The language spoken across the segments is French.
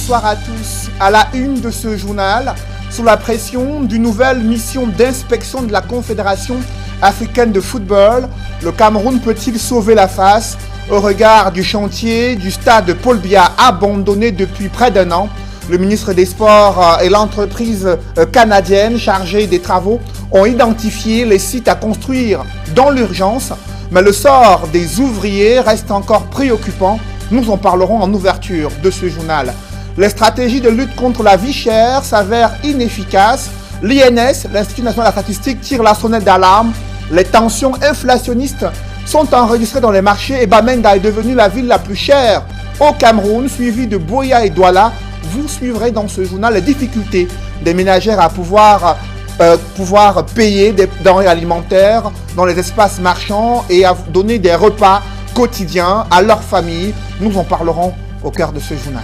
bonsoir à tous. À la une de ce journal, sous la pression d'une nouvelle mission d'inspection de la Confédération africaine de football, le Cameroun peut-il sauver la face au regard du chantier du stade Paul Biya abandonné depuis près d'un an? Le ministre des Sports et l'entreprise canadienne chargée des travaux ont identifié les sites à construire dans l'urgence, mais le sort des ouvriers reste encore préoccupant. Nous en parlerons en ouverture de ce journal. Les stratégies de lutte contre la vie chère s'avèrent inefficaces. L'INS, l'Institut national de la statistique, tire la sonnette d'alarme. Les tensions inflationnistes sont enregistrées dans les marchés et Bamenda est devenue la ville la plus chère au Cameroun, suivie de Buea et Douala. Vous suivrez dans ce journal les difficultés des ménagères à pouvoir payer des denrées alimentaires dans les espaces marchands et à donner des repas quotidiens à leur famille. Nous en parlerons au cœur de ce journal.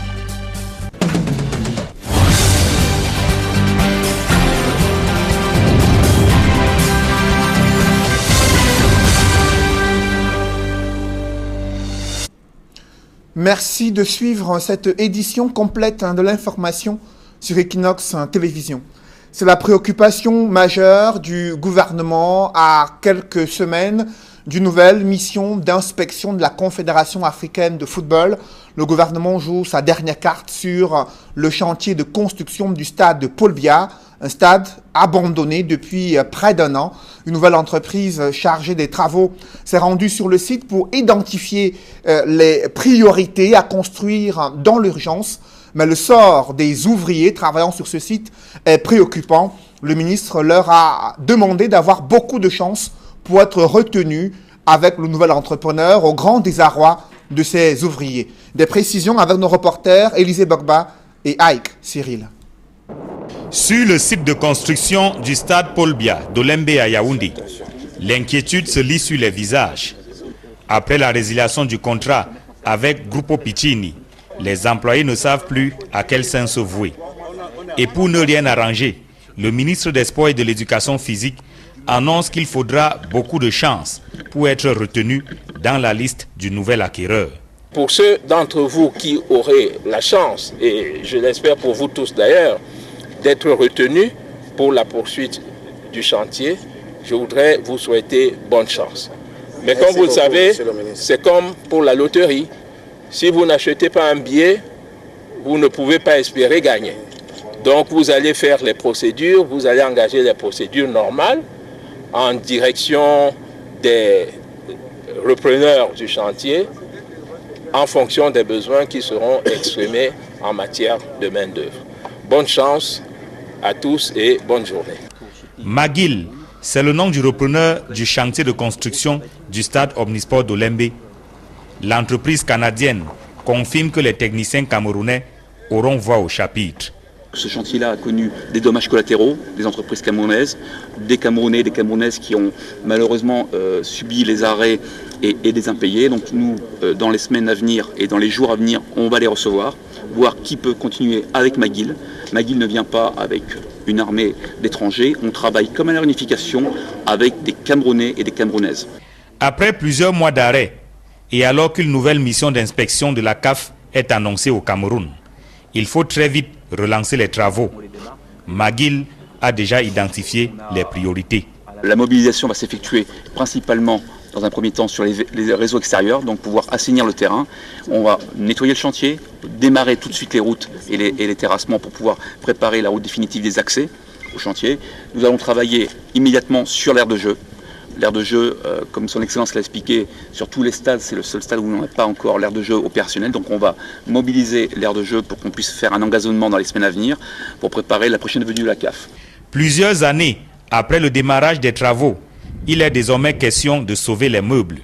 Merci de suivre cette édition complète de l'information sur Equinox Télévision. C'est la préoccupation majeure du gouvernement à quelques semaines d'une nouvelle mission d'inspection de la Confédération africaine de football. Le gouvernement joue sa dernière carte sur le chantier de construction du stade de Paul Biya, un stade abandonné depuis près d'un an. Une nouvelle entreprise chargée des travaux s'est rendue sur le site pour identifier les priorités à construire dans l'urgence. Mais le sort des ouvriers travaillant sur ce site est préoccupant. Le ministre leur a demandé d'avoir beaucoup de chance pour être retenu avec le nouvel entrepreneur au grand désarroi de ces ouvriers. Des précisions avec nos reporters Élisée Bogba et Ike Cyril. Sur le site de construction du stade Paul Biya d'Olembe à Yaoundé, l'inquiétude se lit sur les visages. Après la résiliation du contrat avec Gruppo Piccini, les employés ne savent plus à quel sein se vouer. Et pour ne rien arranger, le ministre des Sports et de l'Éducation physique annonce qu'il faudra beaucoup de chance pour être retenu dans la liste du nouvel acquéreur. Pour ceux d'entre vous qui auraient la chance, et je l'espère pour vous tous d'ailleurs, d'être retenus pour la poursuite du chantier, je voudrais vous souhaiter bonne chance. Mais comme vous le savez, c'est comme pour la loterie. Si vous n'achetez pas un billet, vous ne pouvez pas espérer gagner. Donc vous allez faire les procédures, vous allez engager les procédures normales en direction des repreneurs du chantier en fonction des besoins qui seront exprimés en matière de main-d'œuvre. Bonne chance à tous et bonne journée. Magil, c'est le nom du repreneur du chantier de construction du stade Omnisport d'Olembe. L'entreprise canadienne confirme que les techniciens camerounais auront voix au chapitre. Ce chantier-là a connu des dommages collatéraux des entreprises camerounaises, des Camerounais et des Camerounaises qui ont malheureusement subi les arrêts et des impayés. Donc nous, dans les semaines à venir et dans les jours à venir, on va les recevoir, voir qui peut continuer avec Magil. Magil ne vient pas avec une armée d'étrangers, on travaille comme à la réunification avec des Camerounais et des Camerounaises. Après plusieurs mois d'arrêt, et alors qu'une nouvelle mission d'inspection de la CAF est annoncée au Cameroun, il faut très vite relancer les travaux. Magil a déjà identifié les priorités. La mobilisation va s'effectuer principalement dans un premier temps sur les réseaux extérieurs, donc pouvoir assainir le terrain. On va nettoyer le chantier, démarrer tout de suite les routes et les terrassements pour pouvoir préparer la route définitive des accès au chantier. Nous allons travailler immédiatement sur l'aire de jeu. L'aire de jeu, comme son Excellence l'a expliqué, sur tous les stades, c'est le seul stade où on n'a pas encore l'aire de jeu opérationnelle. Donc on va mobiliser l'aire de jeu pour qu'on puisse faire un engazonnement dans les semaines à venir pour préparer la prochaine venue de la CAF. Plusieurs années après le démarrage des travaux, il est désormais question de sauver les meubles.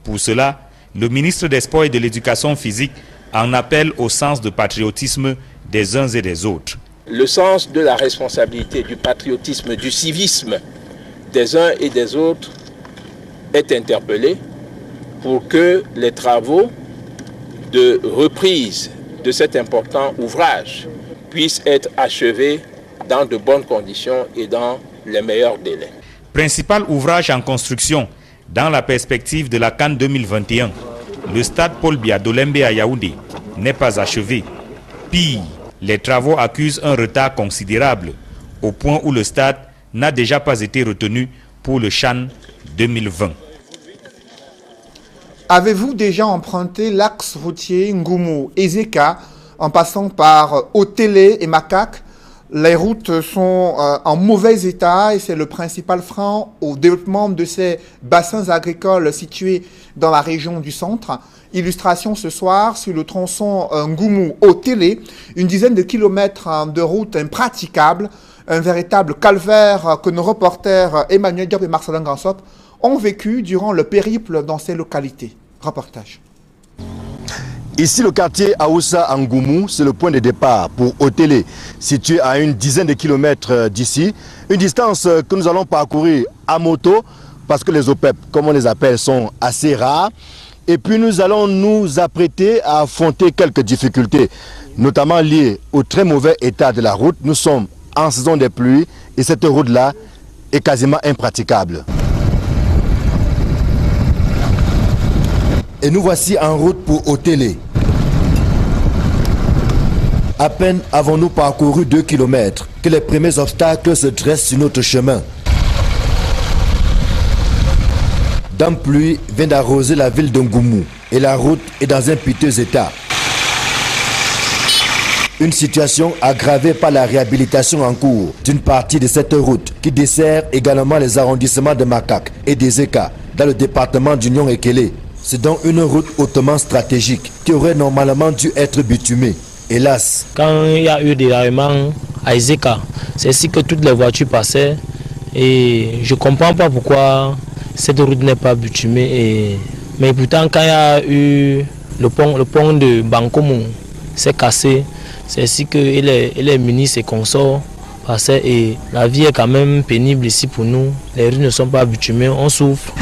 Pour cela, le ministre des Sports et de l'Éducation physique en appelle au sens de patriotisme des uns et des autres. Le sens de la responsabilité, du patriotisme, du civisme des uns et des autres est interpellé pour que les travaux de reprise de cet important ouvrage puissent être achevés dans de bonnes conditions et dans les meilleurs délais. Principal ouvrage en construction dans la perspective de la CAN 2021, le stade Paul Biya d'Olembe à Yaoundé n'est pas achevé. Pire, les travaux accusent un retard considérable, au point où le stade n'a déjà pas été retenu pour le CHAN 2020. Avez-vous déjà emprunté l'axe routier Ngumu-Ezeka en passant par Otélé et Makak? Les routes sont en mauvais état et c'est le principal frein au développement de ces bassins agricoles situés dans la région du centre. Illustration ce soir sur le tronçon Ngumu-Otélé, une dizaine de kilomètres de route impraticable, un véritable calvaire que nos reporters Emmanuel Diop et Marcelin Gansop ont vécu durant le périple dans ces localités. Reportage. Ici, le quartier Aoussa Ngumu, c'est le point de départ pour Otélé, situé à une dizaine de kilomètres d'ici. Une distance que nous allons parcourir à moto, parce que les OPEP, comme on les appelle, sont assez rares. Et puis nous allons nous apprêter à affronter quelques difficultés, notamment liées au très mauvais état de la route. Nous sommes en saison des pluies et cette route-là est quasiment impraticable. Et nous voici en route pour Otélé. À peine avons-nous parcouru 2 km que les premiers obstacles se dressent sur notre chemin. Dame pluie vient d'arroser la ville de Ngumu et la route est dans un piteux état. Une situation aggravée par la réhabilitation en cours d'une partie de cette route qui dessert également les arrondissements de Makak et d'Ezeka dans le département d'Union Ekele. C'est donc une route hautement stratégique qui aurait normalement dû être bitumée. Hélas. Quand il y a eu des déraillements à Ezeka, c'est ici que toutes les voitures passaient et je ne comprends pas pourquoi cette route n'est pas bitumée. Mais pourtant, quand il y a eu le pont de Bankomo s'est cassé, c'est ici que les ministres et consorts passaient et la vie est quand même pénible ici pour nous. Les rues ne sont pas bitumées, on souffre.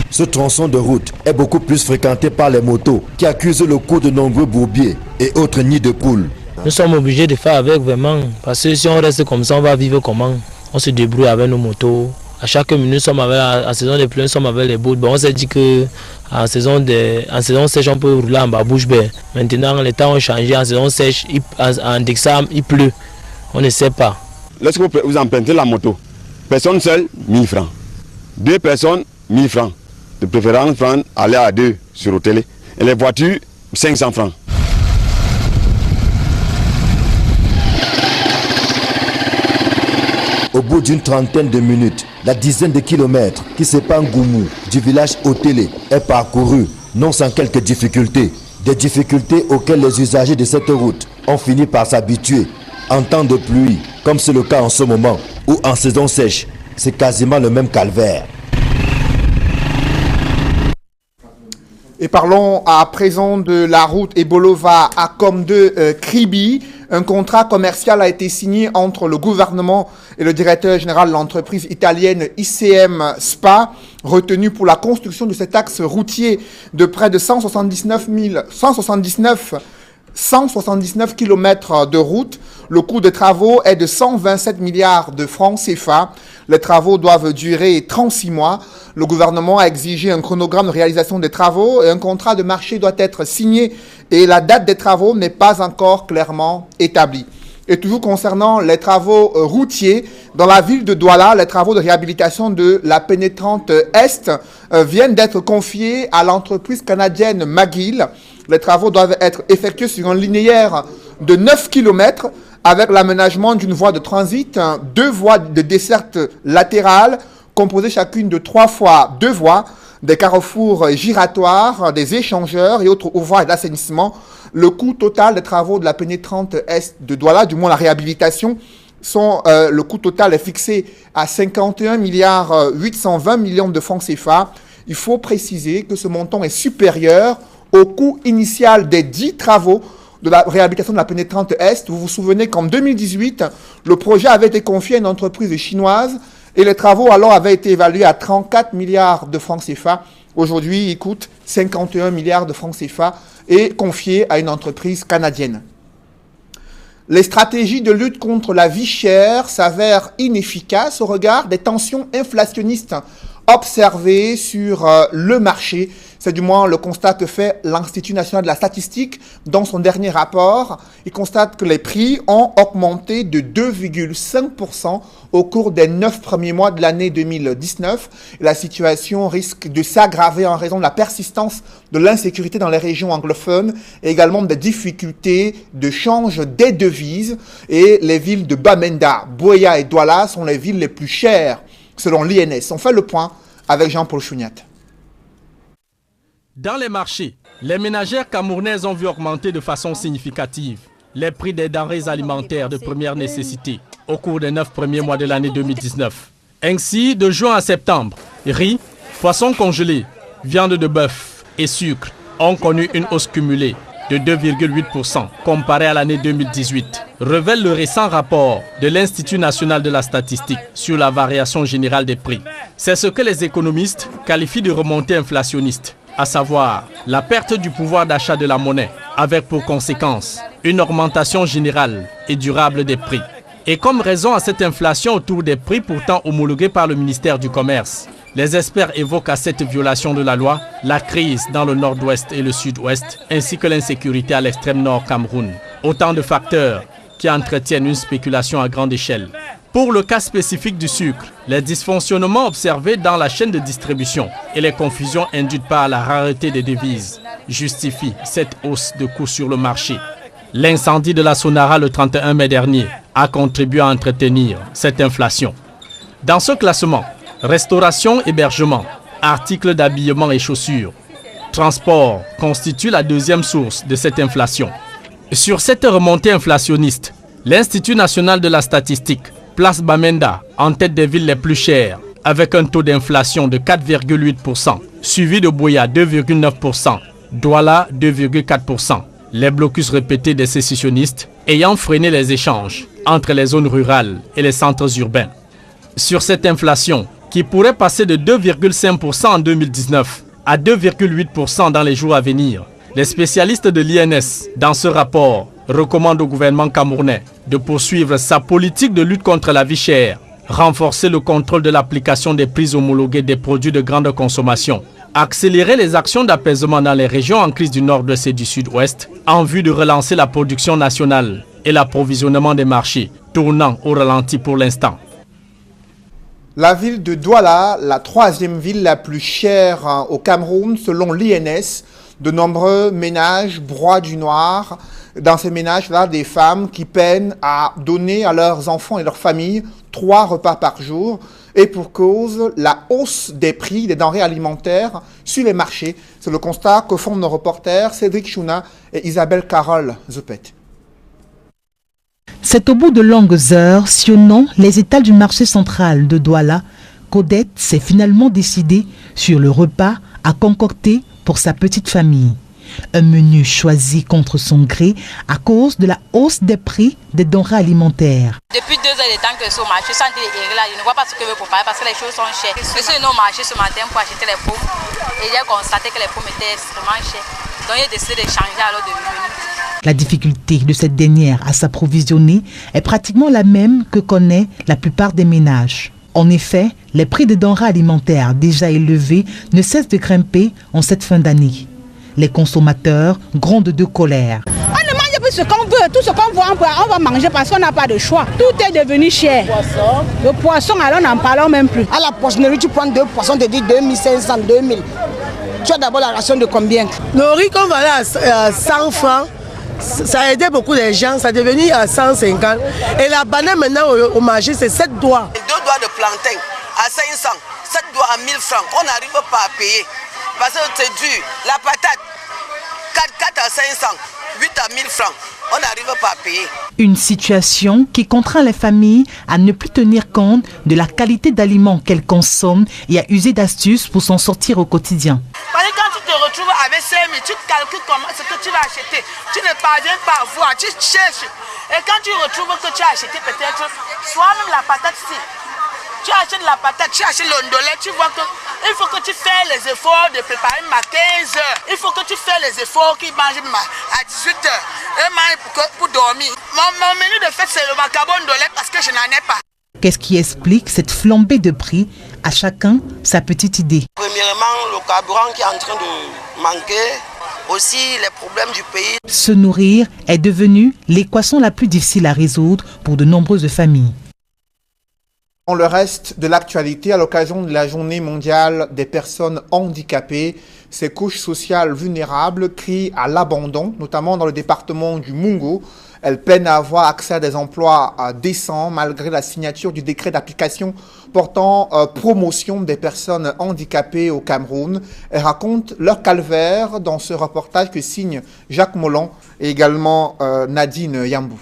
Ce tronçon de route est beaucoup plus fréquenté par les motos qui accusent le coup de nombreux bourbiers et autres nids de poules. Nous sommes obligés de faire avec vraiment, parce que si on reste comme ça, on va vivre comment? On se débrouille avec nos motos. À chaque minute, nous sommes en saison des pluies, nous sommes avec les bouts. Bon, on s'est dit qu'en saison sèche, on peut rouler en bas bouche bée. Maintenant, les temps ont changé. En saison sèche, en décembre, il pleut. On ne sait pas. Lorsque vous empruntez la moto, personne seule, 1000 francs. 2 personnes, 1000 francs. De préférence, prendre, aller à 2 sur Otélé. Et les voitures, 500 francs. Au bout d'une trentaine de minutes, la dizaine de kilomètres qui sépare Ngumu du village Otélé est parcourue, non sans quelques difficultés. Des difficultés auxquelles les usagers de cette route ont fini par s'habituer. En temps de pluie, comme c'est le cas en ce moment, ou en saison sèche, c'est quasiment le même calvaire. Et parlons à présent de la route Ebolova à Komde Kribi. Un contrat commercial a été signé entre le gouvernement et le directeur général de l'entreprise italienne ICM SPA, retenu pour la construction de cet axe routier de près de 179 km de route. Le coût des travaux est de 127 milliards de francs CFA. Les travaux doivent durer 36 mois. Le gouvernement a exigé un chronogramme de réalisation des travaux et un contrat de marché doit être signé et la date des travaux n'est pas encore clairement établie. Et toujours concernant les travaux routiers, dans la ville de Douala, les travaux de réhabilitation de la pénétrante Est viennent d'être confiés à l'entreprise canadienne McGill. Les travaux doivent être effectués sur un linéaire de 9 km avec l'aménagement d'une voie de transit, 2 voies de desserte latérale composées chacune de 3 fois 2 voies, des carrefours giratoires, des échangeurs et autres ouvrages d'assainissement. Le coût total des travaux de la pénétrante Est de Douala, du moins la réhabilitation, le coût total est fixé à 51 milliards 820 millions de francs CFA. Il faut préciser que ce montant est supérieur au coût initial des 10 travaux de la réhabilitation de la pénétrante Est. Vous vous souvenez qu'en 2018, le projet avait été confié à une entreprise chinoise et les travaux alors avaient été évalués à 34 milliards de francs CFA. Aujourd'hui, ils coûtent 51 milliards de francs CFA et confiés à une entreprise canadienne. Les stratégies de lutte contre la vie chère s'avèrent inefficaces au regard des tensions inflationnistes observés sur le marché. C'est du moins le constat que fait l'Institut national de la statistique dans son dernier rapport. Il constate que les prix ont augmenté de 2,5% au cours des 9 premiers mois de l'année 2019. Et la situation risque de s'aggraver en raison de la persistance de l'insécurité dans les régions anglophones et également des difficultés de change des devises. Et les villes de Bamenda, Buea et Douala sont les villes les plus chères selon l'INS. On fait le point avec Jean-Paul Chouniat. Dans les marchés, les ménagères camerounaises ont vu augmenter de façon significative les prix des denrées alimentaires de première nécessité au cours des 9 premiers mois de l'année 2019. Ainsi, de juin à septembre, riz, poissons congelés, viande de bœuf et sucre ont connu une hausse cumulée de 2,8% comparé à l'année 2018, révèle le récent rapport de l'Institut national de la statistique sur la variation générale des prix. C'est ce que les économistes qualifient de remontée inflationniste, à savoir la perte du pouvoir d'achat de la monnaie, avec pour conséquence une augmentation générale et durable des prix. Et comme raison à cette inflation autour des prix pourtant homologués par le ministère du Commerce, les experts évoquent à cette violation de la loi la crise dans le nord-ouest et le sud-ouest, ainsi que l'insécurité à l'extrême nord Cameroun. Autant de facteurs qui entretiennent une spéculation à grande échelle. Pour le cas spécifique du sucre, les dysfonctionnements observés dans la chaîne de distribution et les confusions induites par la rareté des devises justifient cette hausse de coûts sur le marché. L'incendie de la Sonara le 31 mai dernier a contribué à entretenir cette inflation. Dans ce classement, restauration, hébergement, articles d'habillement et chaussures, transport constituent la deuxième source de cette inflation. Sur cette remontée inflationniste, l'Institut national de la statistique place Bamenda en tête des villes les plus chères, avec un taux d'inflation de 4,8%, suivi de Buea 2,9%, Douala 2,4%. Les blocus répétés des sécessionnistes ayant freiné les échanges entre les zones rurales et les centres urbains. Sur cette inflation, qui pourrait passer de 2,5% en 2019 à 2,8% dans les jours à venir, les spécialistes de l'INS, dans ce rapport, recommandent au gouvernement camerounais de poursuivre sa politique de lutte contre la vie chère, renforcer le contrôle de l'application des prix homologués des produits de grande consommation, accélérer les actions d'apaisement dans les régions en crise du nord-ouest et du sud-ouest en vue de relancer la production nationale et l'approvisionnement des marchés, tournant au ralenti pour l'instant. La ville de Douala, la troisième ville la plus chère au Cameroun selon l'INS, de nombreux ménages broient du noir. Dans ces ménages-là, des femmes qui peinent à donner à leurs enfants et leurs familles 3 repas par jour. Et pour cause, la hausse des prix des denrées alimentaires sur les marchés. C'est le constat que font nos reporters Cédric Chouna et Isabelle Carole Zopet. C'est au bout de longues heures, sillonnant les étals du marché central de Douala, qu'Odette s'est finalement décidée sur le repas à concocter pour sa petite famille. Un menu choisi contre son gré à cause de la hausse des prix des denrées alimentaires. Depuis 2 heures de temps que je suis au marché, je ne vois pas ce que je veux préparer parce que les choses sont chères. Je suis venu au marché ce matin pour acheter les pommes et j'ai constaté que les pommes étaient extrêmement chères. Donc j'ai décidé de changer alors de menu. La difficulté de cette dernière à s'approvisionner est pratiquement la même que connaît la plupart des ménages. En effet, les prix des denrées alimentaires déjà élevés ne cessent de grimper en cette fin d'année. Les consommateurs grondent de colère. On ne mange plus ce qu'on veut, tout ce qu'on veut, on va manger parce qu'on n'a pas de choix. Tout est devenu cher. Le poisson, alors n'en parlons même plus. À la poissonnerie, tu prends 2 poissons, tu dis 2500, 2000. Tu as d'abord la ration de combien? Le riz qu'on valait à 100 francs, ça a aidé beaucoup les gens, ça est devenu à 150. Et la banane maintenant au marché, c'est 7 doigts. 2 doigts de plantain à 500, 7 doigts à 1000 francs, on n'arrive pas à payer. Parce que c'est dur. La patate, 4 à 500, 8 à 1000 francs, on n'arrive pas à payer. Une situation qui contraint les familles à ne plus tenir compte de la qualité d'aliments qu'elles consomment et à user d'astuces pour s'en sortir au quotidien. Parce que quand tu te retrouves avec 5 000, tu calcules comment ce que tu vas acheter. Tu ne parviens pas à voir, tu cherches. Et quand tu retrouves que tu as acheté peut-être, soit même la patate ici. Tu achètes la patate, tu achètes l'ondolette, tu vois qu'il faut que tu fasses les efforts de préparer à 15 heures. Il faut que tu fasses les efforts qui mangent à 18 heures. Et mange pour dormir. Mon menu de fête, c'est le macaron ondolette parce que je n'en ai pas. Qu'est-ce qui explique cette flambée de prix À chacun sa petite idée. Premièrement, le carburant qui est en train de manquer, aussi les problèmes du pays. Se nourrir est devenu l'équation la plus difficile à résoudre pour de nombreuses familles. Dans le reste de l'actualité, à l'occasion de la journée mondiale des personnes handicapées, ces couches sociales vulnérables crient à l'abandon, notamment dans le département du Mungo. Elles peinent à avoir accès à des emplois décents malgré la signature du décret d'application portant promotion des personnes handicapées au Cameroun. Elles racontent leur calvaire dans ce reportage que signe Jacques Molon et également Nadine Yambou.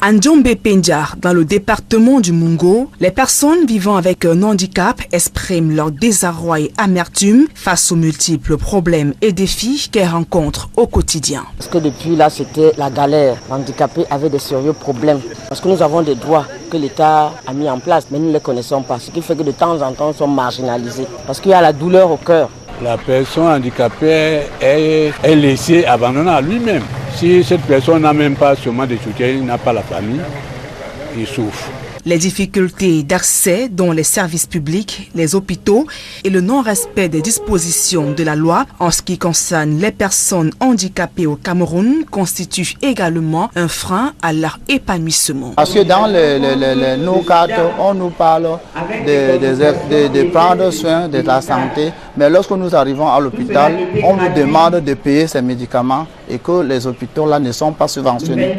À Ndjombe-Pendia, dans le département du Mungo, les personnes vivant avec un handicap expriment leur désarroi et amertume face aux multiples problèmes et défis qu'elles rencontrent au quotidien. Parce que depuis là, c'était la galère. Les handicapés avaient des sérieux problèmes. Parce que nous avons des droits que l'État a mis en place, mais nous ne les connaissons pas. Ce qui fait que de temps en temps, ils sont marginalisés. Parce qu'il y a la douleur au cœur. La personne handicapée est laissée abandonnée à lui-même. Si cette personne n'a même pas sûrement de soutien, il n'a pas la famille, il souffre. Les difficultés d'accès dans les services publics, les hôpitaux et le non-respect des dispositions de la loi en ce qui concerne les personnes handicapées au Cameroun constituent également un frein à leur épanouissement. Parce que dans nos cadres, on nous parle de prendre soin de la santé, mais lorsque nous arrivons à l'hôpital, on nous demande de payer ces médicaments et que les hôpitaux là ne sont pas subventionnés.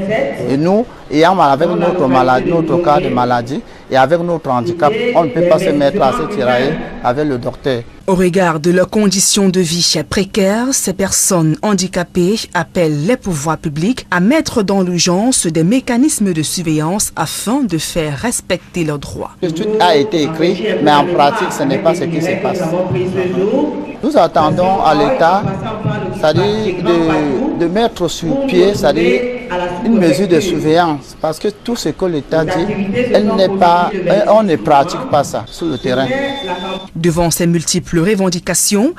Et nous, ayant avec notre maladie, notre cas de maladie et avec notre handicap, on ne peut pas se mettre à se tirailler avec le docteur. Au regard de leurs conditions de vie précaires, ces personnes handicapées appellent les pouvoirs publics à mettre dans l'urgence des mécanismes de surveillance afin de faire respecter leurs droits. Tout a été écrit, mais en pratique, ce n'est pas ce qui se passe. Nous attendons à l'État, c'est-à-dire de mettre sur pied, c'est-à-dire une mesure de surveillance, parce que tout ce que l'État dit, on ne pratique pas ça sur le terrain. Devant ces multiples revendications,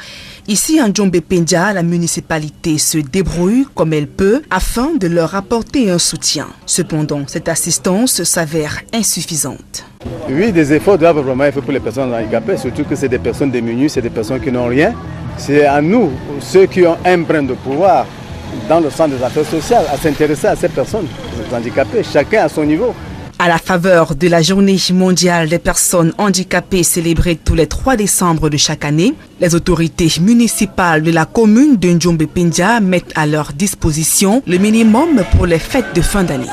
ici en Ndjombe-Pendia, la municipalité se débrouille comme elle peut afin de leur apporter un soutien. Cependant, cette assistance s'avère insuffisante. Oui, des efforts doivent vraiment être faits pour les personnes handicapées, surtout que c'est des personnes démunies, c'est des personnes qui n'ont rien. C'est à nous, ceux qui ont un brin de pouvoir dans le centre des affaires sociales, à s'intéresser à ces personnes handicapées, chacun à son niveau. À la faveur de la journée mondiale des personnes handicapées célébrée tous les 3 décembre de chaque année, les autorités municipales de la commune de Ndjombe-Pendia mettent à leur disposition le minimum pour les fêtes de fin d'année.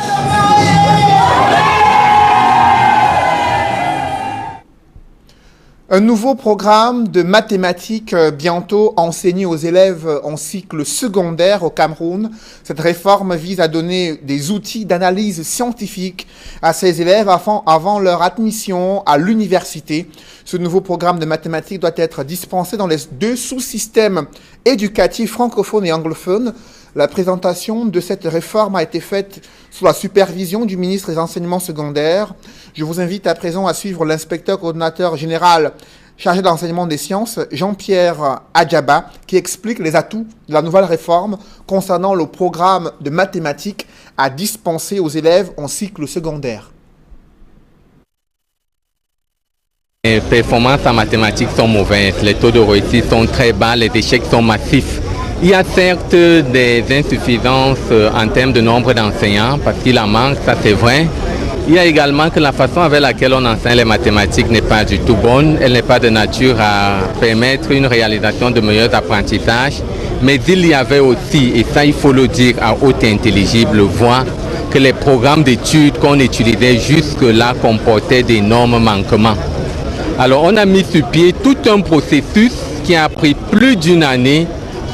Un nouveau programme de mathématiques bientôt enseigné aux élèves en cycle secondaire au Cameroun. Cette réforme vise à donner des outils d'analyse scientifique à ces élèves avant leur admission à l'université. Ce nouveau programme de mathématiques doit être dispensé dans les 2 sous-systèmes éducatifs francophones et anglophones. La présentation de cette réforme a été faite sous la supervision du ministre des Enseignements secondaires. Je vous invite à présent à suivre l'inspecteur coordonnateur général chargé de l'enseignement des sciences, Jean-Pierre Adjaba, qui explique les atouts de la nouvelle réforme concernant le programme de mathématiques à dispenser aux élèves en cycle secondaire. Les performances en mathématiques sont mauvaises, les taux de réussite sont très bas, les échecs sont massifs. Il y a certes des insuffisances en termes de nombre d'enseignants, parce qu'il en manque, ça c'est vrai. Il y a également que la façon avec laquelle on enseigne les mathématiques n'est pas du tout bonne. Elle n'est pas de nature à permettre une réalisation de meilleurs apprentissages. Mais il y avait aussi, et ça il faut le dire à haute et intelligible voix, que les programmes d'études qu'on utilisait jusque-là comportaient d'énormes manquements. Alors on a mis sur pied tout un processus qui a pris plus d'une année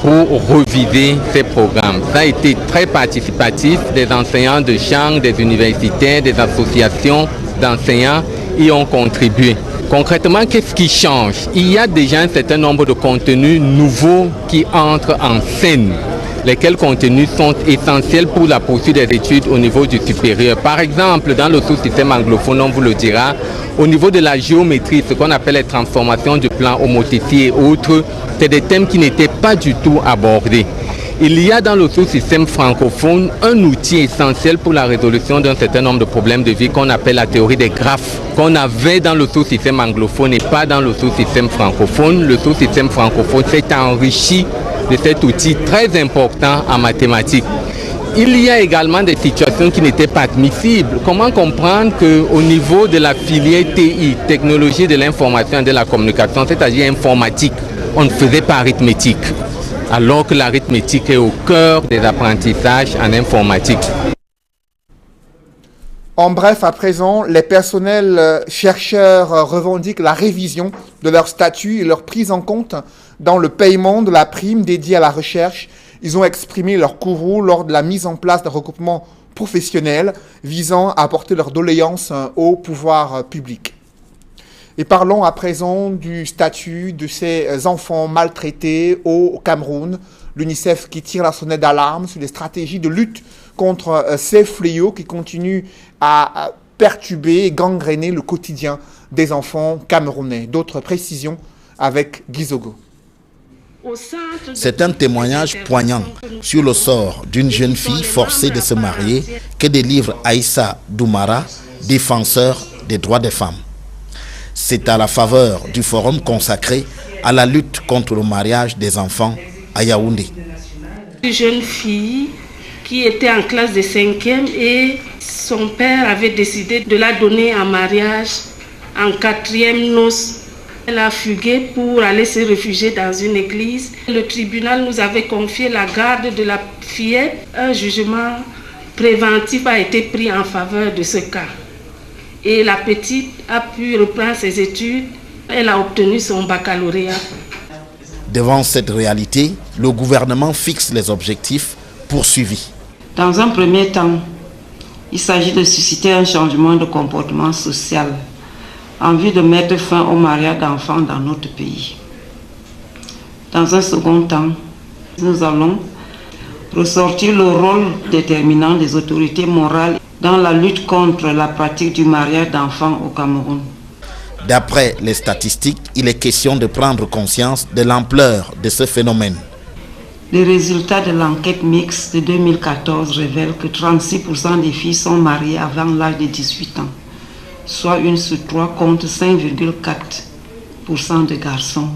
pour reviser ces programmes. Ça a été très participatif, des enseignants de chant, des universités, des associations d'enseignants y ont contribué. Concrètement, qu'est-ce qui change? Il y a déjà un certain nombre de contenus nouveaux qui entrent en scène, lesquels contenus sont essentiels pour la poursuite des études au niveau du supérieur. Par exemple, dans le sous-système anglophone, on vous le dira, au niveau de la géométrie, ce qu'on appelle les transformations du plan homothétie et autres, c'est des thèmes qui n'étaient pas du tout abordés. Il y a dans le sous-système francophone un outil essentiel pour la résolution d'un certain nombre de problèmes de vie qu'on appelle la théorie des graphes, qu'on avait dans le sous-système anglophone et pas dans le sous-système francophone. Le sous-système francophone s'est enrichi de cet outil très important en mathématiques. Il y a également des situations qui n'étaient pas admissibles. Comment comprendre qu'au niveau de la filière TI, technologie de l'information et de la communication, c'est-à-dire informatique, on ne faisait pas arithmétique, alors que l'arithmétique est au cœur des apprentissages en informatique. En bref, à présent, les personnels chercheurs revendiquent la révision de leur statut et leur prise en compte dans le paiement de la prime dédiée à la recherche. Ils ont exprimé leur courroux lors de la mise en place d'un regroupement professionnel visant à apporter leur doléance au pouvoir public. Et parlons à présent du statut de ces enfants maltraités au Cameroun. L'UNICEF qui tire la sonnette d'alarme sur les stratégies de lutte contre ces fléaux qui continuent à perturber et gangréner le quotidien des enfants camerounais. D'autres précisions avec Gizogo. C'est un témoignage poignant sur le sort d'une jeune fille forcée de se marier que délivre Aïssa Doumara, défenseur des droits des femmes. C'est à la faveur du forum consacré à la lutte contre le mariage des enfants à Yaoundé. Une jeune fille qui était en classe de 5e et son père avait décidé de la donner en mariage en 4e noce. Elle a fugué pour aller se réfugier dans une église. Le tribunal nous avait confié la garde de la fillette. Un jugement préventif a été pris en faveur de ce cas. Et la petite a pu reprendre ses études. Elle a obtenu son baccalauréat. Devant cette réalité, le gouvernement fixe les objectifs poursuivis. Dans un premier temps, il s'agit de susciter un changement de comportement social en vue de mettre fin au mariage d'enfants dans notre pays. Dans un second temps, nous allons ressortir le rôle déterminant des autorités morales dans la lutte contre la pratique du mariage d'enfants au Cameroun. D'après les statistiques, il est question de prendre conscience de l'ampleur de ce phénomène. Les résultats de l'enquête mixte de 2014 révèlent que 36% des filles sont mariées avant l'âge de 18 ans, soit 1 sur 3 contre 5,4% de garçons.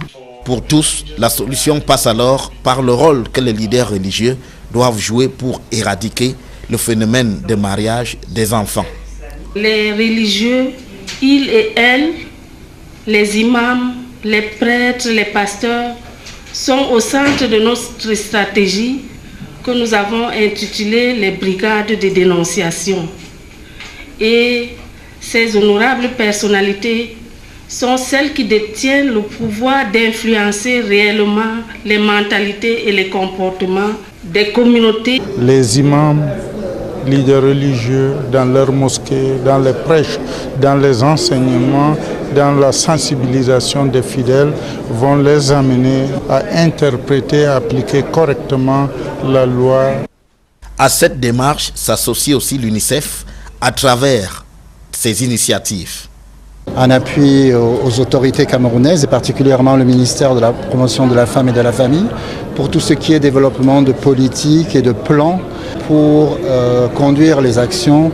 Pour tous, la solution passe alors par le rôle que les leaders religieux doivent jouer pour éradiquer le phénomène de mariage des enfants. Les religieux, ils et elles, les imams, les prêtres, les pasteurs, sont au centre de notre stratégie que nous avons intitulée les brigades de dénonciation. Et ces honorables personnalités sont celles qui détiennent le pouvoir d'influencer réellement les mentalités et les comportements des communautés. Les imams, leaders religieux, dans leurs mosquées, dans les prêches, dans les enseignements, dans la sensibilisation des fidèles, vont les amener à interpréter, à appliquer correctement la loi. À cette démarche s'associe aussi l'UNICEF à travers ses initiatives. En appui aux autorités camerounaises et particulièrement le ministère de la Promotion de la Femme et de la Famille pour tout ce qui est développement de politiques et de plans pour conduire les actions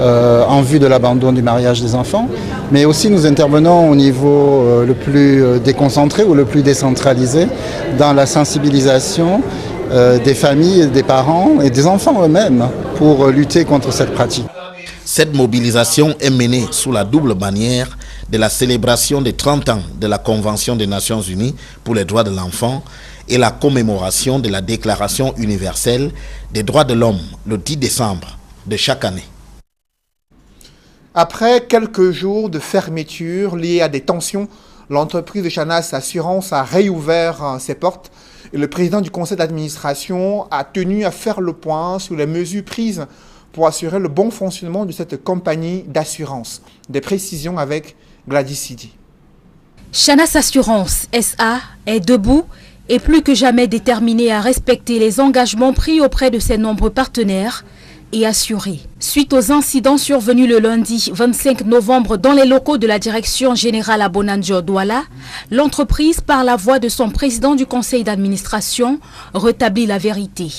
en vue de l'abandon du mariage des enfants. Mais aussi nous intervenons au niveau le plus déconcentré ou le plus décentralisé dans la sensibilisation des familles, des parents et des enfants eux-mêmes pour lutter contre cette pratique. Cette mobilisation est menée sous la double bannière de la célébration des 30 ans de la Convention des Nations Unies pour les droits de l'enfant et la commémoration de la Déclaration universelle des droits de l'homme le 10 décembre de chaque année. Après quelques jours de fermeture liées à des tensions, l'entreprise de Chanas Assurance a réouvert ses portes et le président du conseil d'administration a tenu à faire le point sur les mesures prises pour assurer le bon fonctionnement de cette compagnie d'assurance. Des précisions avec Gladys Sidi. Chanas Assurance SA est debout et plus que jamais déterminée à respecter les engagements pris auprès de ses nombreux partenaires et assurée. Suite aux incidents survenus le lundi 25 novembre dans les locaux de la direction générale à Bonanjo Douala, l'entreprise, par la voix de son président du conseil d'administration, rétablit la vérité.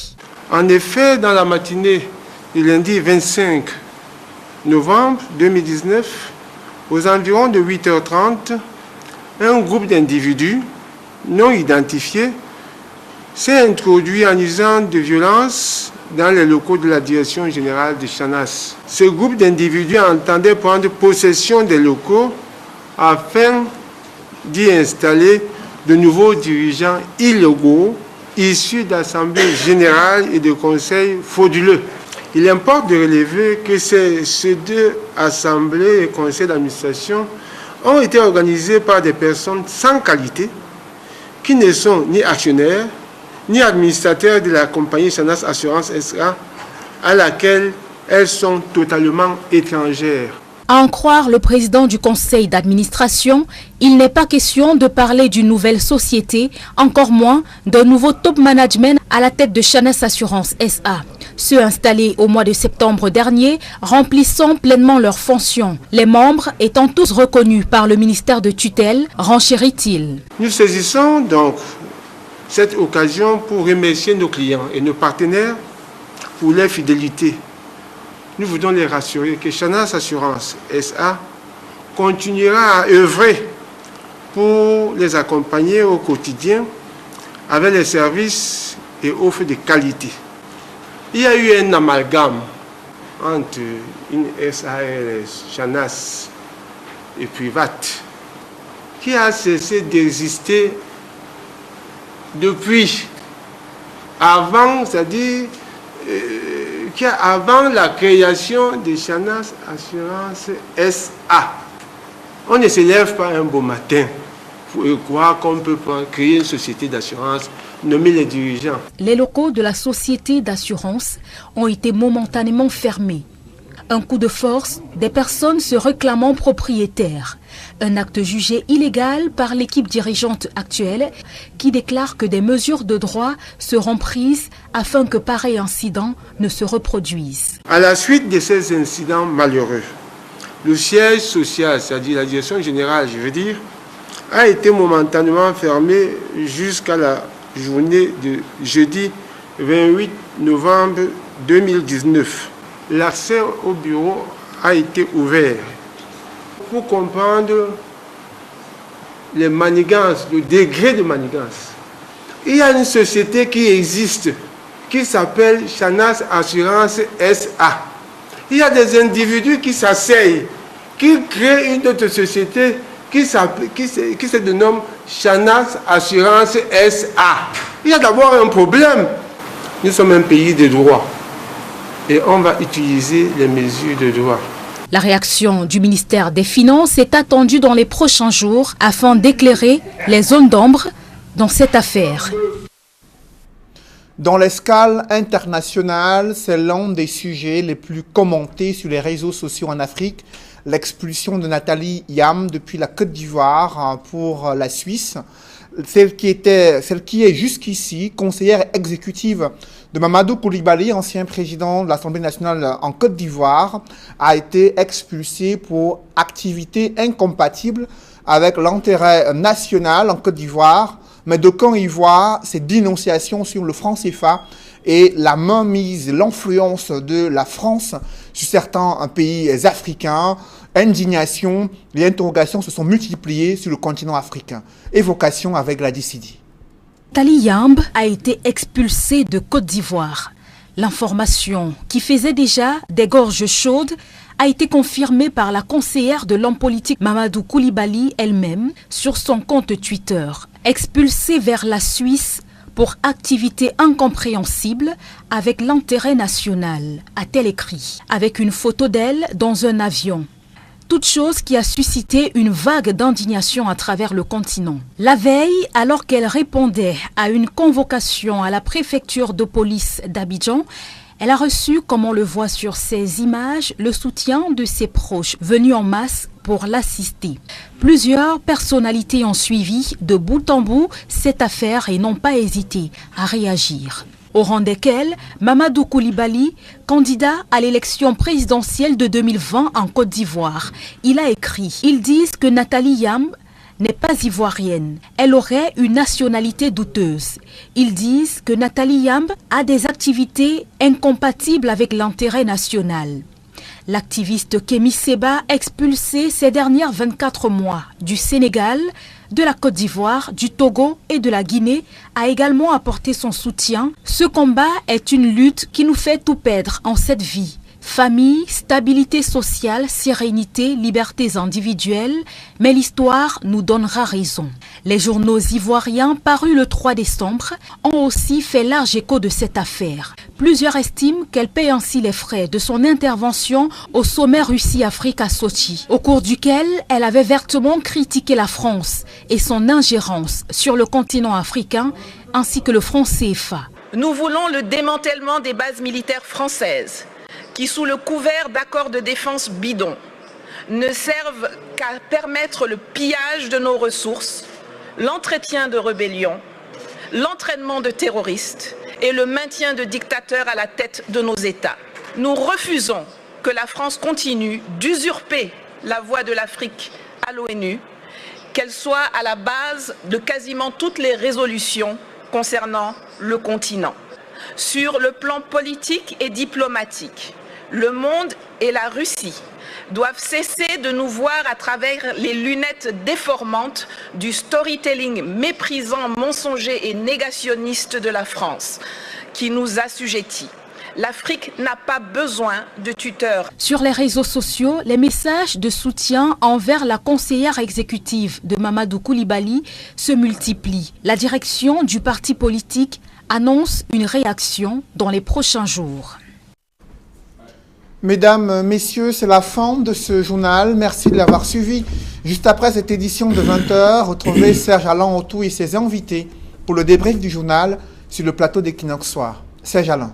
En effet, dans la matinée du lundi 25 novembre 2019, aux environs de 8h30, un groupe d'individus non identifiés s'est introduit en usant de violence dans les locaux de la direction générale de Chanas. Ce groupe d'individus entendait prendre possession des locaux afin d'y installer de nouveaux dirigeants illégaux issus d'assemblées générales et de conseils frauduleux. Il importe de relever que ces deux assemblées et conseils d'administration ont été organisés par des personnes sans qualité qui ne sont ni actionnaires ni administrateurs de la compagnie Chanas Assurance SA à laquelle elles sont totalement étrangères. À en croire le président du conseil d'administration, il n'est pas question de parler d'une nouvelle société, encore moins d'un nouveau top management à la tête de Chanas Assurance SA. Ceux installés au mois de septembre dernier remplissant pleinement leurs fonctions, les membres étant tous reconnus par le ministère de tutelle, renchérit-il. Nous saisissons donc cette occasion pour remercier nos clients et nos partenaires pour leur fidélité. Nous voulons les rassurer que Chanas Assurance SA continuera à œuvrer pour les accompagner au quotidien avec les services et offres de qualité. Il y a eu un amalgame entre une SAS Chanas et Private qui a cessé d'exister depuis avant, c'est-à-dire avant la création de Chanas Assurance SA. On ne se lève pas un beau matin pour croire qu'on peut créer une société d'assurance, nommer les dirigeants. Les locaux de la société d'assurance ont été momentanément fermés. Un coup de force, des personnes se réclamant propriétaires. Un acte jugé illégal par l'équipe dirigeante actuelle qui déclare que des mesures de droit seront prises afin que pareil incident ne se reproduise. À la suite de ces incidents malheureux, le siège social, c'est-à-dire la direction générale, je veux dire, a été momentanément fermé jusqu'à la journée de jeudi 28 novembre 2019. L'accès au bureau a été ouvert. Pour comprendre les manigances, le degré de manigance, il y a une société qui existe, qui s'appelle Chanas Assurance SA. Il y a des individus qui s'asseyent, qui créent une autre société qui se dénomme Chanas Assurance SA. Il y a d'abord un problème. Nous sommes un pays de droit. Et on va utiliser les mesures de droit. La réaction du ministère des Finances est attendue dans les prochains jours afin d'éclairer les zones d'ombre dans cette affaire. Dans l'escale internationale, c'est l'un des sujets les plus commentés sur les réseaux sociaux en Afrique. L'expulsion de Nathalie Yamb depuis la Côte d'Ivoire pour la Suisse. Celle qui est jusqu'ici conseillère exécutive de Mamadou Coulibaly, ancien président de l'Assemblée nationale en Côte d'Ivoire, a été expulsée pour activité incompatible avec l'intérêt national en Côte d'Ivoire. Mais d'aucuns y voient ces dénonciations sur le franc CFA et la mainmise, l'influence de la France sur certains pays africains. Indignation, les interrogations se sont multipliées sur le continent africain. Évocation avec la DCD. Nathalie Yamb a été expulsée de Côte d'Ivoire. L'information, qui faisait déjà des gorges chaudes, a été confirmée par la conseillère de l'homme politique Mamadou Coulibaly elle-même sur son compte Twitter. Expulsée vers la Suisse pour activité incompréhensible avec l'intérêt national, a-t-elle écrit, avec une photo d'elle dans un avion. Toute chose qui a suscité une vague d'indignation à travers le continent. La veille, alors qu'elle répondait à une convocation à la préfecture de police d'Abidjan, elle a reçu, comme on le voit sur ces images, le soutien de ses proches venus en masse pour l'assister. Plusieurs personnalités ont suivi de bout en bout cette affaire et n'ont pas hésité à réagir. au rang desquels Mamadou Koulibaly, candidat à l'élection présidentielle de 2020 en Côte d'Ivoire. Il a écrit « Ils disent que Nathalie Yamb n'est pas ivoirienne. Elle aurait une nationalité douteuse. Ils disent que Nathalie Yamb a des activités incompatibles avec l'intérêt national. » L'activiste Kémy Séba, expulsé ces derniers 24 mois du Sénégal, de la Côte d'Ivoire, du Togo et de la Guinée, a également apporté son soutien. Ce combat est une lutte qui nous fait tout perdre en cette vie. Famille, stabilité sociale, sérénité, libertés individuelles, mais l'histoire nous donnera raison. Les journaux ivoiriens parus le 3 décembre ont aussi fait large écho de cette affaire. Plusieurs estiment qu'elle paie ainsi les frais de son intervention au sommet Russie-Afrique à Sochi, au cours duquel elle avait vertement critiqué la France et son ingérence sur le continent africain ainsi que le franc CFA. Nous voulons le démantèlement des bases militaires françaises qui, sous le couvert d'accords de défense bidons, ne servent qu'à permettre le pillage de nos ressources, l'entretien de rébellions, l'entraînement de terroristes et le maintien de dictateurs à la tête de nos États. Nous refusons que la France continue d'usurper la voix de l'Afrique à l'ONU, qu'elle soit à la base de quasiment toutes les résolutions concernant le continent. Sur le plan politique et diplomatique, le monde et la Russie doivent cesser de nous voir à travers les lunettes déformantes du storytelling méprisant, mensonger et négationniste de la France, qui nous assujettit. L'Afrique n'a pas besoin de tuteurs. Sur les réseaux sociaux, les messages de soutien envers la conseillère exécutive de Mamadou Koulibaly se multiplient. La direction du parti politique annonce une réaction dans les prochains jours. Mesdames, Messieurs, c'est la fin de ce journal. Merci de l'avoir suivi. Juste après cette édition de 20h, retrouvez Serge Alain Autou et ses invités pour le débrief du journal sur le plateau d'Equinox Soir. Serge Alain.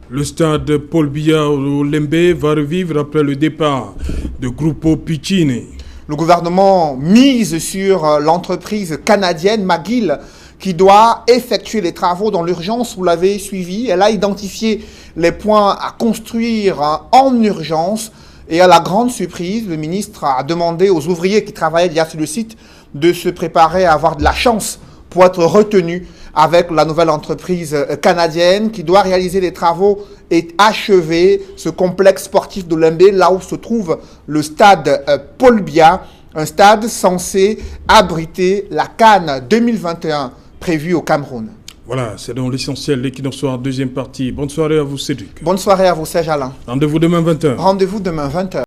Le stade Paul Biya au Lembe va revivre après le départ de Gruppo Piccini. Le gouvernement mise sur l'entreprise canadienne McGill qui doit effectuer les travaux dans l'urgence. Vous l'avez suivi. Elle a identifié les points à construire en urgence. Et à la grande surprise, le ministre a demandé aux ouvriers qui travaillaient déjà sur le site de se préparer à avoir de la chance pour être retenus avec la nouvelle entreprise canadienne qui doit réaliser les travaux et achever ce complexe sportif de Lembe, là où se trouve le stade Paul Biya, un stade censé abriter la CAN 2021 prévue au Cameroun. Voilà, c'est donc l'essentiel, l'Equinox Soir, deuxième partie. Bonne soirée à vous, Cédric. Bonne soirée à vous, Serge Alain. Rendez-vous demain 20h. Rendez-vous demain 20h.